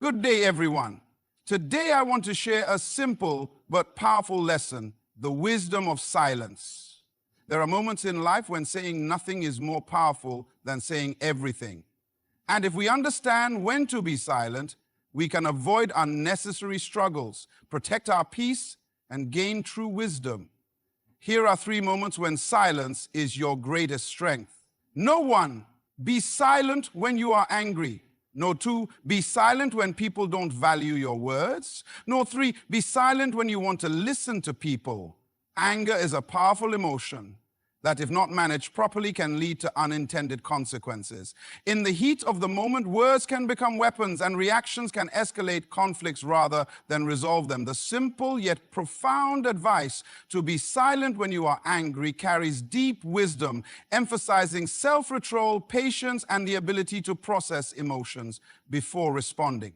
Good day, everyone. Today I want to share a simple but powerful lesson, the wisdom of silence. There are moments in life when saying nothing is more powerful than saying everything. And if we understand when to be silent, we can avoid unnecessary struggles, protect our peace, and gain true wisdom. Here are 3 moments when silence is your greatest strength. No 1, be silent when you are angry. No 2, be silent when people don't value your words. No 3, be silent when you want to listen to people. Anger is a powerful emotion that, if not managed properly, can lead to unintended consequences. In the heat of the moment, words can become weapons and reactions can escalate conflicts rather than resolve them. The simple yet profound advice to be silent when you are angry carries deep wisdom, emphasizing self-control, patience, and the ability to process emotions before responding.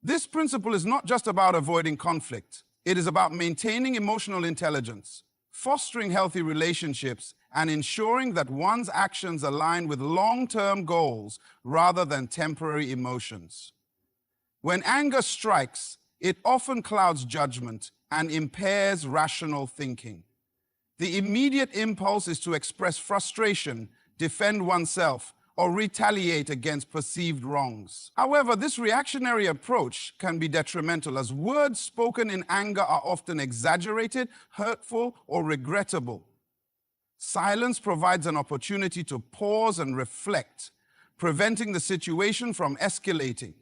This principle is not just about avoiding conflict. It is about maintaining emotional intelligence, fostering healthy relationships, and ensuring that one's actions align with long-term goals rather than temporary emotions. When anger strikes, it often clouds judgment and impairs rational thinking. The immediate impulse is to express frustration, defend oneself, or retaliate against perceived wrongs. However, this reactionary approach can be detrimental, as words spoken in anger are often exaggerated, hurtful, or regrettable. Silence provides an opportunity to pause and reflect, preventing the situation from escalating.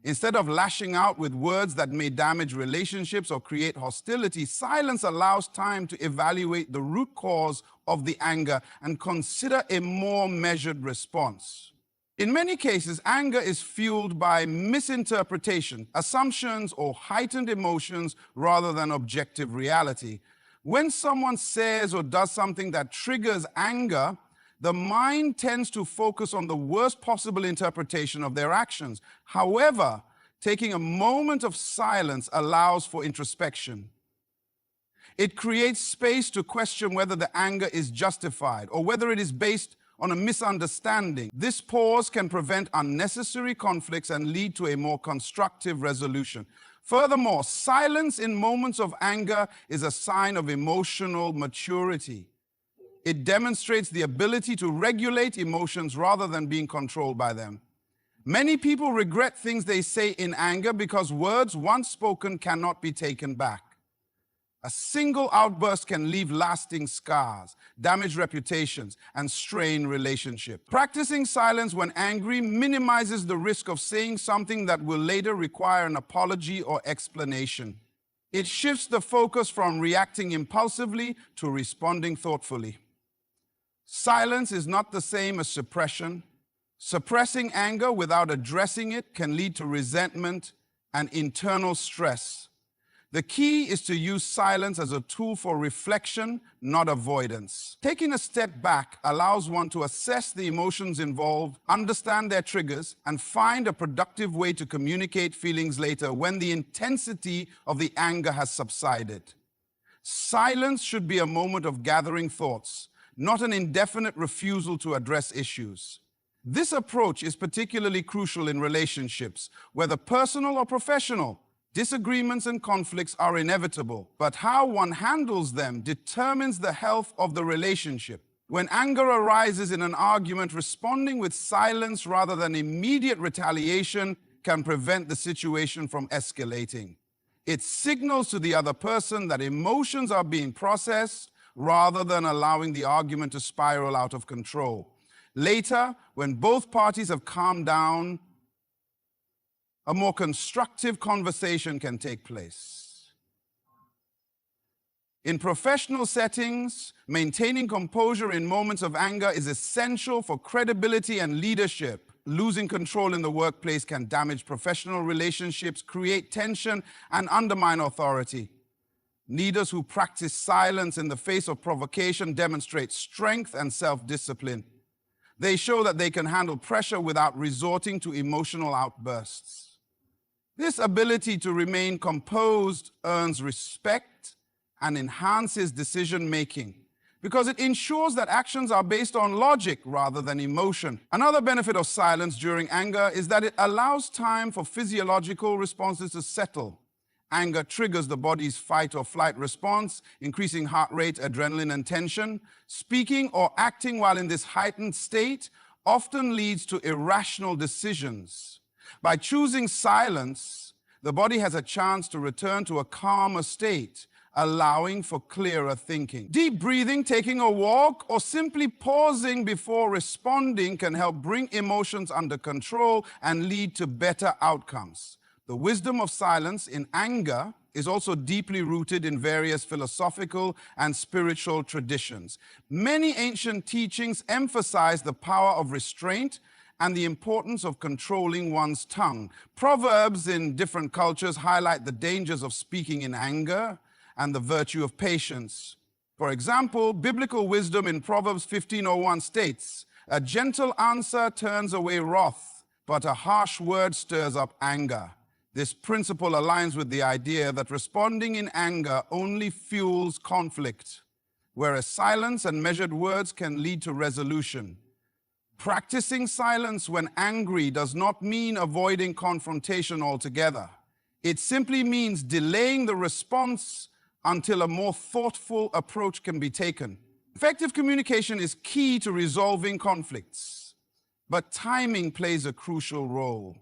Instead of lashing out with words that may damage relationships or create hostility, silence allows time to evaluate the root cause of the anger and consider a more measured response. In many cases, anger is fueled by misinterpretation, assumptions, or heightened emotions rather than objective reality. When someone says or does something that triggers anger, the mind tends to focus on the worst possible interpretation of their actions. However, taking a moment of silence allows for introspection. It creates space to question whether the anger is justified or whether it is based on a misunderstanding. This pause can prevent unnecessary conflicts and lead to a more constructive resolution. Furthermore, silence in moments of anger is a sign of emotional maturity. It demonstrates the ability to regulate emotions rather than being controlled by them. Many people regret things they say in anger because words once spoken cannot be taken back. A single outburst can leave lasting scars, damage reputations, and strain relationships. Practicing silence when angry minimizes the risk of saying something that will later require an apology or explanation. It shifts the focus from reacting impulsively to responding thoughtfully. Silence is not the same as suppression. Suppressing anger without addressing it can lead to resentment and internal stress. The key is to use silence as a tool for reflection, not avoidance. Taking a step back allows one to assess the emotions involved, understand their triggers, and find a productive way to communicate feelings later when the intensity of the anger has subsided. Silence should be a moment of gathering thoughts, not an indefinite refusal to address issues. This approach is particularly crucial in relationships, whether personal or professional. Disagreements and conflicts are inevitable, but how one handles them determines the health of the relationship. When anger arises in an argument, responding with silence rather than immediate retaliation can prevent the situation from escalating. It signals to the other person that emotions are being processed, rather than allowing the argument to spiral out of control. Later, when both parties have calmed down, a more constructive conversation can take place. In professional settings, maintaining composure in moments of anger is essential for credibility and leadership. Losing control in the workplace can damage professional relationships, create tension, and undermine authority. Leaders who practice silence in the face of provocation demonstrate strength and self-discipline. They show that they can handle pressure without resorting to emotional outbursts. This ability to remain composed earns respect and enhances decision-making because it ensures that actions are based on logic rather than emotion. Another benefit of silence during anger is that it allows time for physiological responses to settle. Anger triggers the body's fight or flight response, increasing heart rate, adrenaline, and tension. Speaking or acting while in this heightened state often leads to irrational decisions. By choosing silence, the body has a chance to return to a calmer state, allowing for clearer thinking. Deep breathing, taking a walk, or simply pausing before responding can help bring emotions under control and lead to better outcomes. The wisdom of silence in anger is also deeply rooted in various philosophical and spiritual traditions. Many ancient teachings emphasize the power of restraint and the importance of controlling one's tongue. Proverbs in different cultures highlight the dangers of speaking in anger and the virtue of patience. For example, biblical wisdom in Proverbs 15:01 states, "A gentle answer turns away wrath, but a harsh word stirs up anger." This principle aligns with the idea that responding in anger only fuels conflict, whereas silence and measured words can lead to resolution. Practicing silence when angry does not mean avoiding confrontation altogether. It simply means delaying the response until a more thoughtful approach can be taken. Effective communication is key to resolving conflicts, but timing plays a crucial role.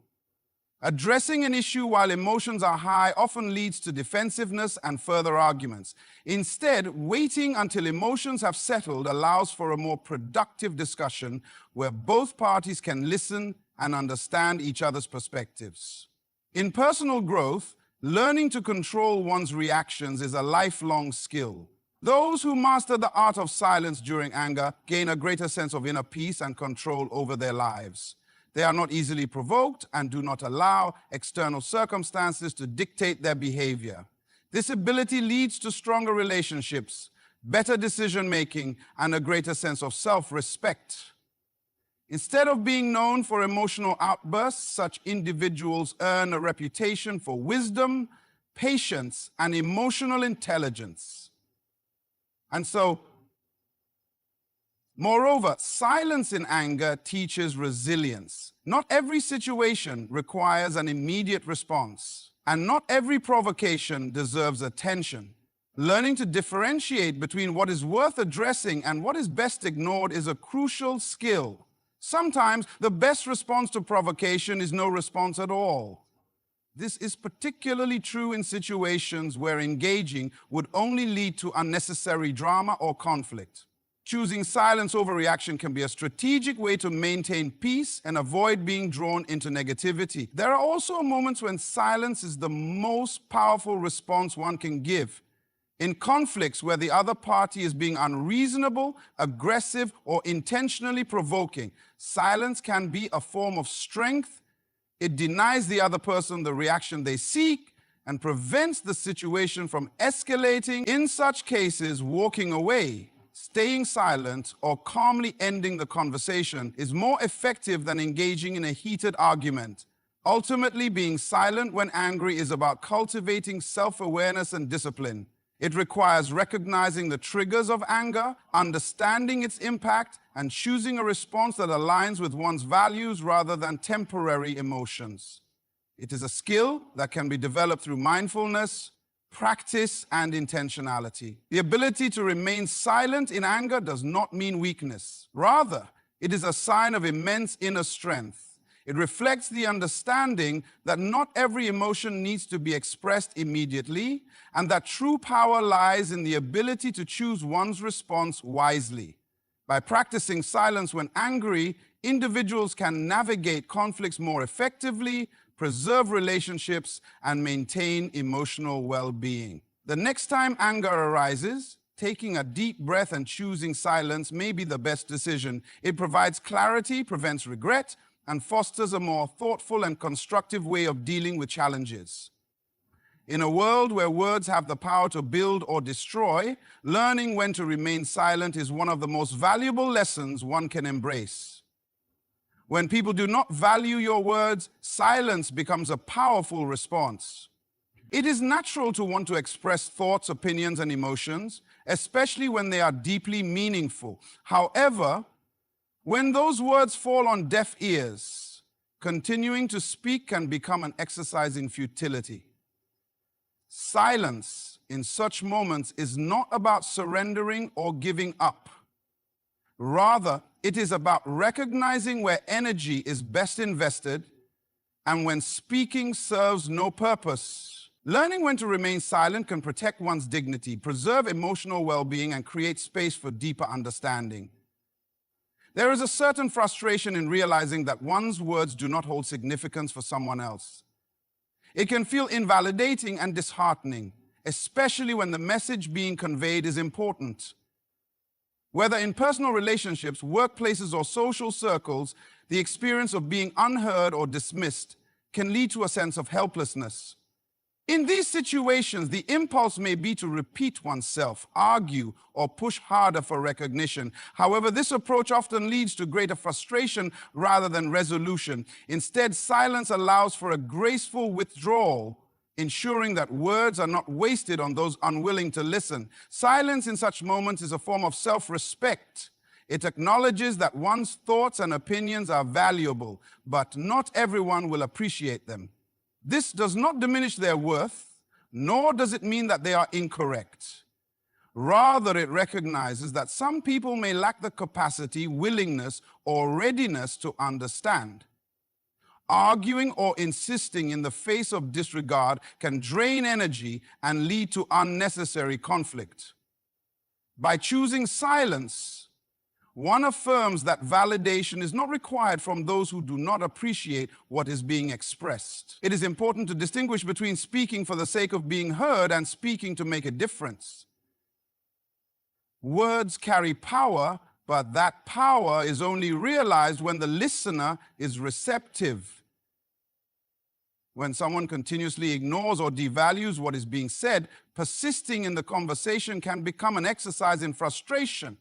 Addressing an issue while emotions are high often leads to defensiveness and further arguments. Instead, waiting until emotions have settled allows for a more productive discussion where both parties can listen and understand each other's perspectives. In personal growth, learning to control one's reactions is a lifelong skill. Those who master the art of silence during anger gain a greater sense of inner peace and control over their lives. They are not easily provoked and do not allow external circumstances to dictate their behavior. This ability leads to stronger relationships, better decision-making, and a greater sense of self-respect. Instead of being known for emotional outbursts, such individuals earn a reputation for wisdom, patience, and emotional intelligence. Moreover, silence in anger teaches resilience. Not every situation requires an immediate response, and not every provocation deserves attention. Learning to differentiate between what is worth addressing and what is best ignored is a crucial skill. Sometimes the best response to provocation is no response at all. This is particularly true in situations where engaging would only lead to unnecessary drama or conflict. Choosing silence over reaction can be a strategic way to maintain peace and avoid being drawn into negativity. There are also moments when silence is the most powerful response one can give. In conflicts where the other party is being unreasonable, aggressive, or intentionally provoking, silence can be a form of strength. It denies the other person the reaction they seek and prevents the situation from escalating. In such cases, walking away, staying silent, or calmly ending the conversation is more effective than engaging in a heated argument. Ultimately, being silent when angry is about cultivating self-awareness and discipline. It requires recognizing the triggers of anger, understanding its impact, and choosing a response that aligns with one's values rather than temporary emotions. It is a skill that can be developed through mindfulness, practice, and intentionality. The ability to remain silent in anger does not mean weakness. Rather, it is a sign of immense inner strength. It reflects the understanding that not every emotion needs to be expressed immediately, and that true power lies in the ability to choose one's response wisely. By practicing silence when angry, individuals can navigate conflicts more effectively, preserve relationships, and maintain emotional well-being. The next time anger arises, taking a deep breath and choosing silence may be the best decision. It provides clarity, prevents regret, and fosters a more thoughtful and constructive way of dealing with challenges. In a world where words have the power to build or destroy, learning when to remain silent is one of the most valuable lessons one can embrace. When people do not value your words, silence becomes a powerful response. It is natural to want to express thoughts, opinions, and emotions, especially when they are deeply meaningful. However, when those words fall on deaf ears, continuing to speak can become an exercise in futility. Silence in such moments is not about surrendering or giving up. Rather, it is about recognizing where energy is best invested and when speaking serves no purpose. Learning when to remain silent can protect one's dignity, preserve emotional well-being, and create space for deeper understanding. There is a certain frustration in realizing that one's words do not hold significance for someone else. It can feel invalidating and disheartening, especially when the message being conveyed is important. Whether in personal relationships, workplaces, or social circles, the experience of being unheard or dismissed can lead to a sense of helplessness. In these situations, the impulse may be to repeat oneself, argue, or push harder for recognition. However, this approach often leads to greater frustration rather than resolution. Instead, silence allows for a graceful withdrawal, ensuring that words are not wasted on those unwilling to listen. Silence in such moments is a form of self-respect. It acknowledges that one's thoughts and opinions are valuable, but not everyone will appreciate them. This does not diminish their worth, nor does it mean that they are incorrect. Rather, it recognizes that some people may lack the capacity, willingness, or readiness to understand. Arguing or insisting in the face of disregard can drain energy and lead to unnecessary conflict. By choosing silence, one affirms that validation is not required from those who do not appreciate what is being expressed. It is important to distinguish between speaking for the sake of being heard and speaking to make a difference. Words carry power, but that power is only realized when the listener is receptive. When someone continuously ignores or devalues what is being said, persisting in the conversation can become an exercise in frustration.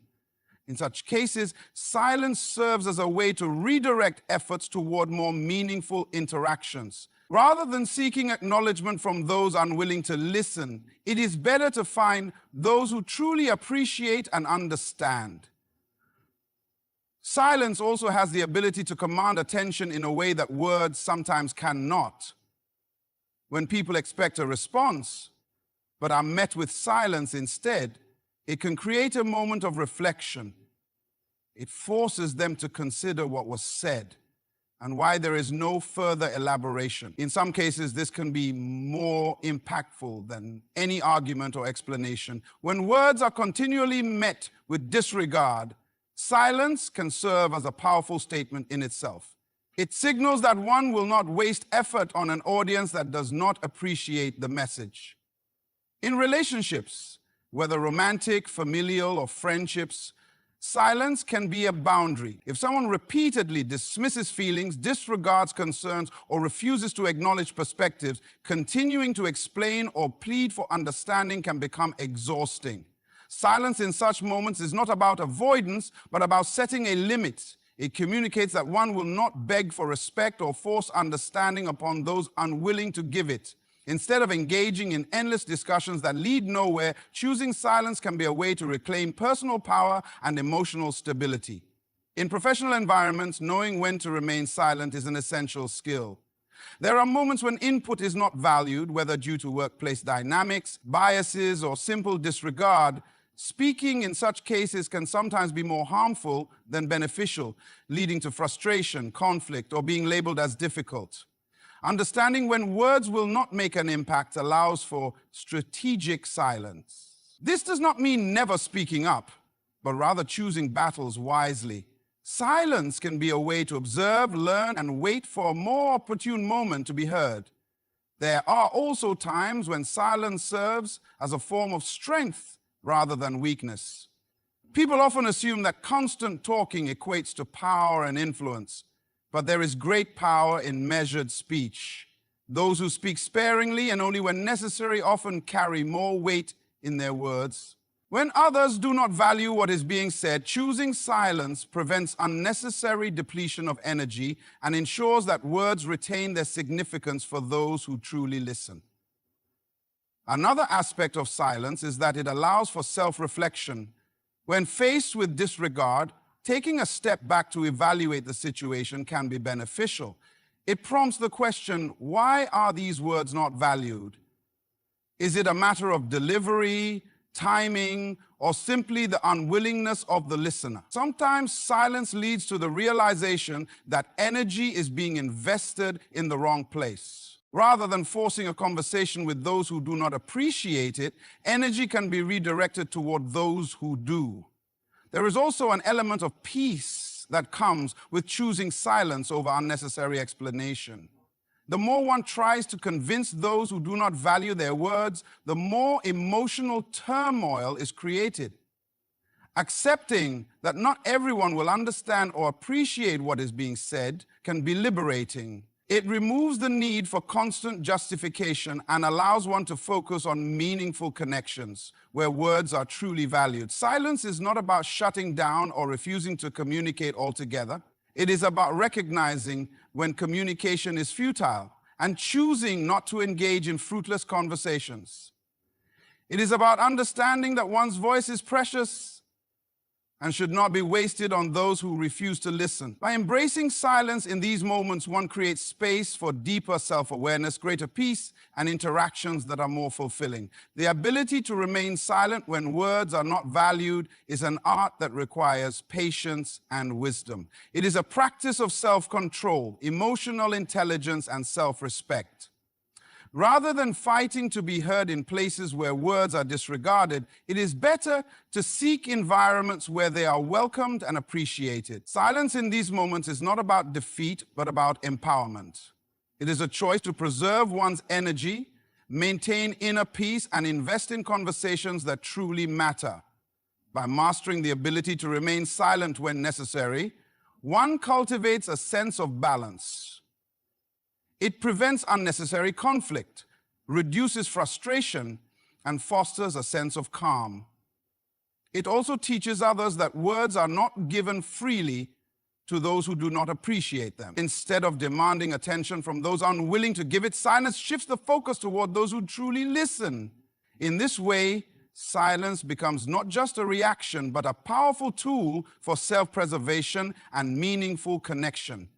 In such cases, silence serves as a way to redirect efforts toward more meaningful interactions. Rather than seeking acknowledgement from those unwilling to listen, it is better to find those who truly appreciate and understand. Silence also has the ability to command attention in a way that words sometimes cannot. When people expect a response, but are met with silence instead, it can create a moment of reflection. It forces them to consider what was said and why there is no further elaboration. In some cases, this can be more impactful than any argument or explanation. When words are continually met with disregard, silence can serve as a powerful statement in itself. It signals that one will not waste effort on an audience that does not appreciate the message. In relationships, whether romantic, familial, or friendships, silence can be a boundary. If someone repeatedly dismisses feelings, disregards concerns, or refuses to acknowledge perspectives, continuing to explain or plead for understanding can become exhausting. Silence in such moments is not about avoidance, but about setting a limit. It communicates that one will not beg for respect or force understanding upon those unwilling to give it. Instead of engaging in endless discussions that lead nowhere, choosing silence can be a way to reclaim personal power and emotional stability. In professional environments, knowing when to remain silent is an essential skill. There are moments when input is not valued, whether due to workplace dynamics, biases, or simple disregard. Speaking in such cases can sometimes be more harmful than beneficial, leading to frustration, conflict, or being labeled as difficult. Understanding when words will not make an impact allows for strategic silence. This does not mean never speaking up, but rather choosing battles wisely. Silence can be a way to observe, learn, and wait for a more opportune moment to be heard. There are also times when silence serves as a form of strength rather than weakness. People often assume that constant talking equates to power and influence. But there is great power in measured speech. Those who speak sparingly and only when necessary often carry more weight in their words. When others do not value what is being said, choosing silence prevents unnecessary depletion of energy and ensures that words retain their significance for those who truly listen. Another aspect of silence is that it allows for self-reflection. When faced with disregard, taking a step back to evaluate the situation can be beneficial. It prompts the question, why are these words not valued? Is it a matter of delivery, timing, or simply the unwillingness of the listener? Sometimes silence leads to the realization that energy is being invested in the wrong place. Rather than forcing a conversation with those who do not appreciate it, energy can be redirected toward those who do. There is also an element of peace that comes with choosing silence over unnecessary explanation. The more one tries to convince those who do not value their words, the more emotional turmoil is created. Accepting that not everyone will understand or appreciate what is being said can be liberating. It removes the need for constant justification and allows one to focus on meaningful connections where words are truly valued. Silence is not about shutting down or refusing to communicate altogether. It is about recognizing when communication is futile and choosing not to engage in fruitless conversations. It is about understanding that one's voice is precious and should not be wasted on those who refuse to listen. By embracing silence in these moments, one creates space for deeper self-awareness, greater peace, and interactions that are more fulfilling. The ability to remain silent when words are not valued is an art that requires patience and wisdom. It is a practice of self-control, emotional intelligence, and self-respect. Rather than fighting to be heard in places where words are disregarded, it is better to seek environments where they are welcomed and appreciated. Silence in these moments is not about defeat, but about empowerment. It is a choice to preserve one's energy, maintain inner peace, and invest in conversations that truly matter. By mastering the ability to remain silent when necessary, one cultivates a sense of balance. It prevents unnecessary conflict, reduces frustration, and fosters a sense of calm. It also teaches others that words are not given freely to those who do not appreciate them. Instead of demanding attention from those unwilling to give it, silence shifts the focus toward those who truly listen. In this way, silence becomes not just a reaction, but a powerful tool for self-preservation and meaningful connection.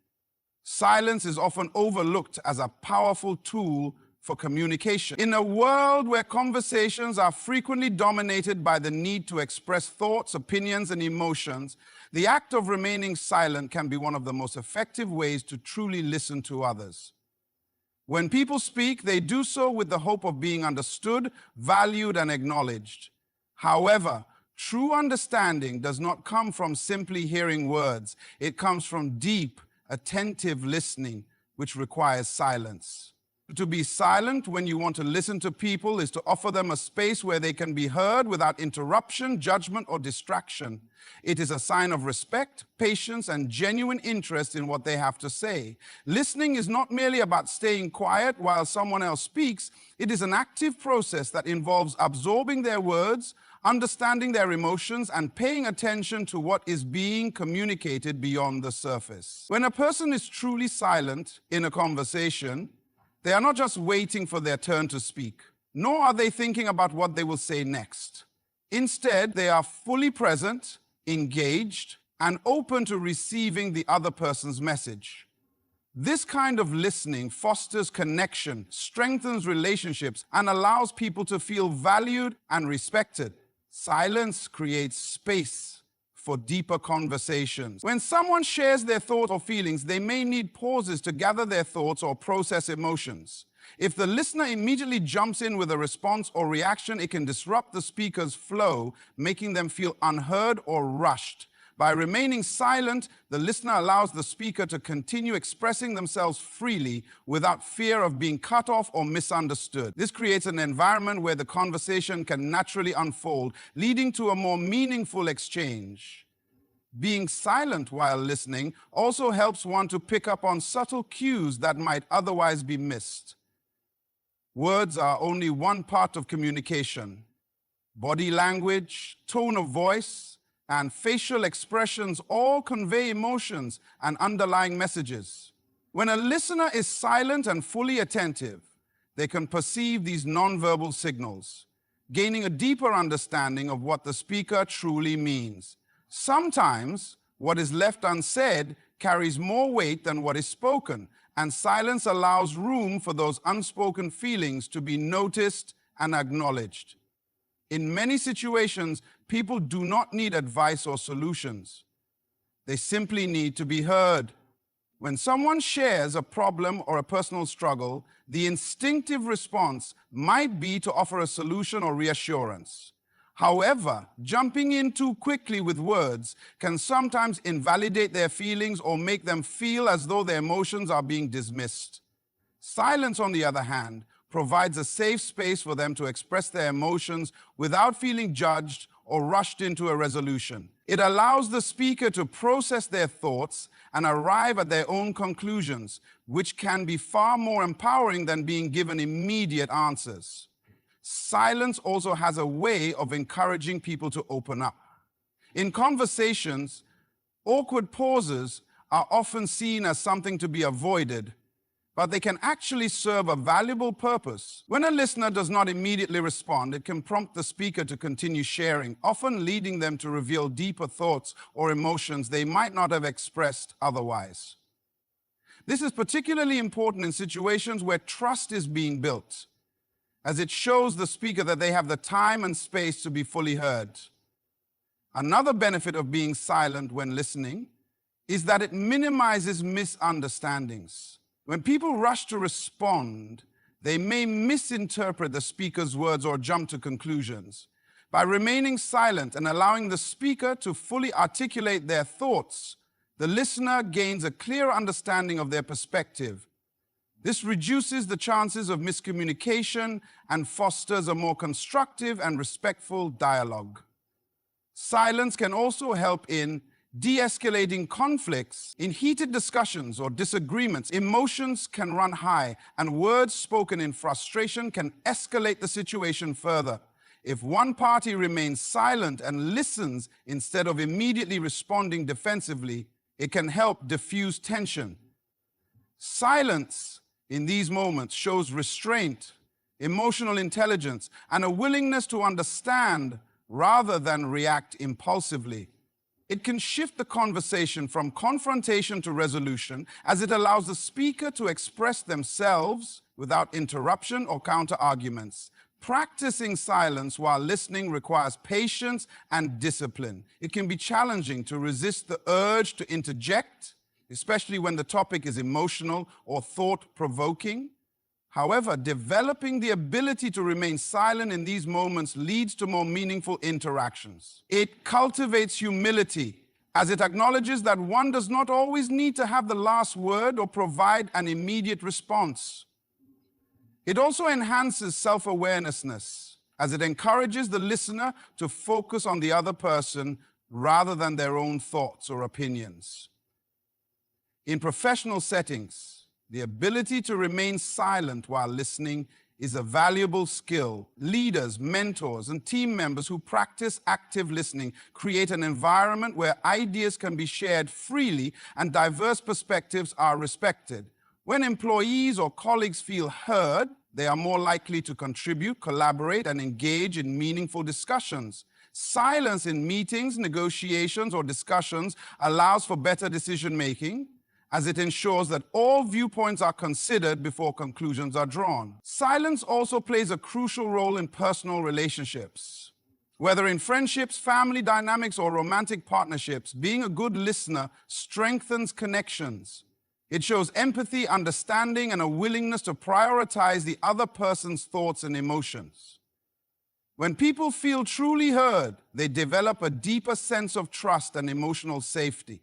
Silence is often overlooked as a powerful tool for communication. In a world where conversations are frequently dominated by the need to express thoughts, opinions, and emotions, the act of remaining silent can be one of the most effective ways to truly listen to others. When people speak, they do so with the hope of being understood, valued, and acknowledged. However, true understanding does not come from simply hearing words. It comes from deep, attentive listening, which requires silence. To be silent when you want to listen to people is to offer them a space where they can be heard without interruption, judgment, or distraction. It is a sign of respect, patience, and genuine interest in what they have to say. Listening is not merely about staying quiet while someone else speaks. It is an active process that involves absorbing their words, understanding their emotions, and paying attention to what is being communicated beyond the surface. When a person is truly silent in a conversation, they are not just waiting for their turn to speak, nor are they thinking about what they will say next. Instead, they are fully present, engaged, and open to receiving the other person's message. This kind of listening fosters connection, strengthens relationships, and allows people to feel valued and respected. Silence creates space for deeper conversations. When someone shares their thoughts or feelings, they may need pauses to gather their thoughts or process emotions. If the listener immediately jumps in with a response or reaction, it can disrupt the speaker's flow, making them feel unheard or rushed. By remaining silent, the listener allows the speaker to continue expressing themselves freely without fear of being cut off or misunderstood. This creates an environment where the conversation can naturally unfold, leading to a more meaningful exchange. Being silent while listening also helps one to pick up on subtle cues that might otherwise be missed. Words are only one part of communication. Body language, tone of voice, and facial expressions all convey emotions and underlying messages. When a listener is silent and fully attentive, they can perceive these nonverbal signals, gaining a deeper understanding of what the speaker truly means. Sometimes, what is left unsaid carries more weight than what is spoken, and silence allows room for those unspoken feelings to be noticed and acknowledged. In many situations, people do not need advice or solutions. They simply need to be heard. When someone shares a problem or a personal struggle, the instinctive response might be to offer a solution or reassurance. However, jumping in too quickly with words can sometimes invalidate their feelings or make them feel as though their emotions are being dismissed. Silence, on the other hand, provides a safe space for them to express their emotions without feeling judged or rushed into a resolution. It allows the speaker to process their thoughts and arrive at their own conclusions, which can be far more empowering than being given immediate answers. Silence also has a way of encouraging people to open up. In conversations, awkward pauses are often seen as something to be avoided, but they can actually serve a valuable purpose. When a listener does not immediately respond, it can prompt the speaker to continue sharing, often leading them to reveal deeper thoughts or emotions they might not have expressed otherwise. This is particularly important in situations where trust is being built, as it shows the speaker that they have the time and space to be fully heard. Another benefit of being silent when listening is that it minimizes misunderstandings. When people rush to respond, they may misinterpret the speaker's words or jump to conclusions. By remaining silent and allowing the speaker to fully articulate their thoughts, the listener gains a clear understanding of their perspective. This reduces the chances of miscommunication and fosters a more constructive and respectful dialogue. Silence can also help in de-escalating conflicts. In heated discussions or disagreements, emotions can run high, and words spoken in frustration can escalate the situation further. If one party remains silent and listens instead of immediately responding defensively, it can help diffuse tension. Silence in these moments shows restraint, emotional intelligence, and a willingness to understand rather than react impulsively. It can shift the conversation from confrontation to resolution, as it allows the speaker to express themselves without interruption or counter-arguments. Practicing silence while listening requires patience and discipline. It can be challenging to resist the urge to interject, especially when the topic is emotional or thought-provoking. However, developing the ability to remain silent in these moments leads to more meaningful interactions. It cultivates humility, as it acknowledges that one does not always need to have the last word or provide an immediate response. It also enhances self-awareness, as it encourages the listener to focus on the other person rather than their own thoughts or opinions. In professional settings, the ability to remain silent while listening is a valuable skill. Leaders, mentors, and team members who practice active listening create an environment where ideas can be shared freely and diverse perspectives are respected. When employees or colleagues feel heard, they are more likely to contribute, collaborate, and engage in meaningful discussions. Silence in meetings, negotiations, or discussions allows for better decision-making, as it ensures that all viewpoints are considered before conclusions are drawn. Silence also plays a crucial role in personal relationships. Whether in friendships, family dynamics, or romantic partnerships, being a good listener strengthens connections. It shows empathy, understanding, and a willingness to prioritize the other person's thoughts and emotions. When people feel truly heard, they develop a deeper sense of trust and emotional safety.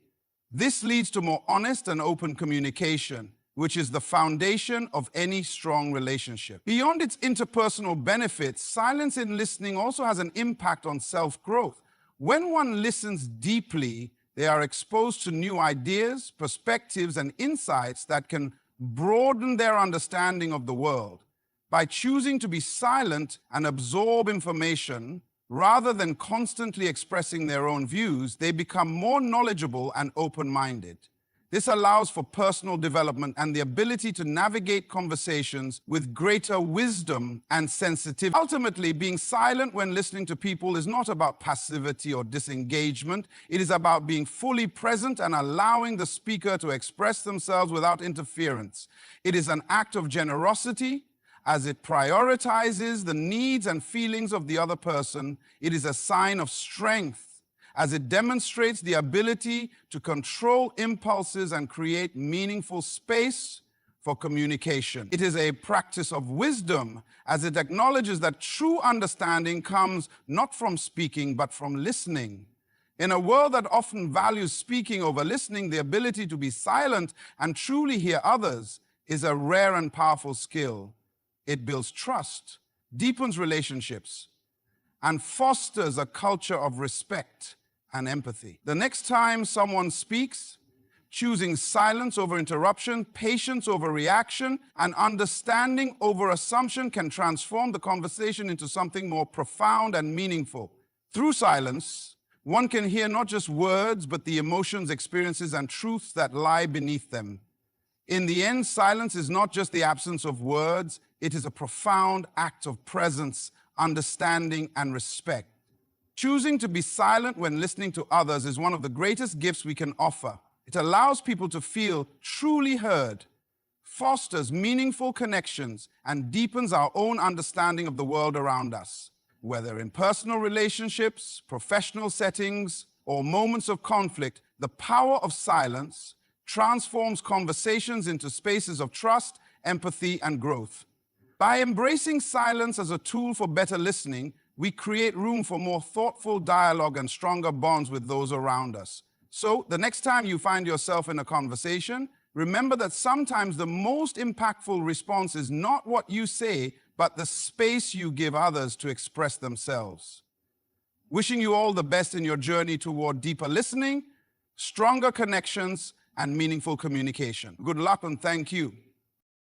This leads to more honest and open communication, which is the foundation of any strong relationship. Beyond its interpersonal benefits, silence in listening also has an impact on self-growth. When one listens deeply, they are exposed to new ideas, perspectives, and insights that can broaden their understanding of the world. By choosing to be silent and absorb information, rather than constantly expressing their own views, they become more knowledgeable and open-minded. This allows for personal development and the ability to navigate conversations with greater wisdom and sensitivity. Ultimately, being silent when listening to people is not about passivity or disengagement. It is about being fully present and allowing the speaker to express themselves without interference. It is an act of generosity as it prioritizes the needs and feelings of the other person. It is a sign of strength as it demonstrates the ability to control impulses and create meaningful space for communication. It is a practice of wisdom as it acknowledges that true understanding comes not from speaking, but from listening. In a world that often values speaking over listening, the ability to be silent and truly hear others is a rare and powerful skill. It builds trust, deepens relationships, and fosters a culture of respect and empathy. The next time someone speaks, choosing silence over interruption, patience over reaction, and understanding over assumption can transform the conversation into something more profound and meaningful. Through silence, one can hear not just words, but the emotions, experiences, and truths that lie beneath them. In the end, silence is not just the absence of words, it is a profound act of presence, understanding, and respect. Choosing to be silent when listening to others is one of the greatest gifts we can offer. It allows people to feel truly heard, fosters meaningful connections, and deepens our own understanding of the world around us. Whether in personal relationships, professional settings, or moments of conflict, the power of silence transforms conversations into spaces of trust, empathy, and growth. By embracing silence as a tool for better listening, we create room for more thoughtful dialogue and stronger bonds with those around us. So, the next time you find yourself in a conversation, remember that sometimes the most impactful response is not what you say, but the space you give others to express themselves. Wishing you all the best in your journey toward deeper listening, stronger connections, and meaningful communication. Good luck and thank you.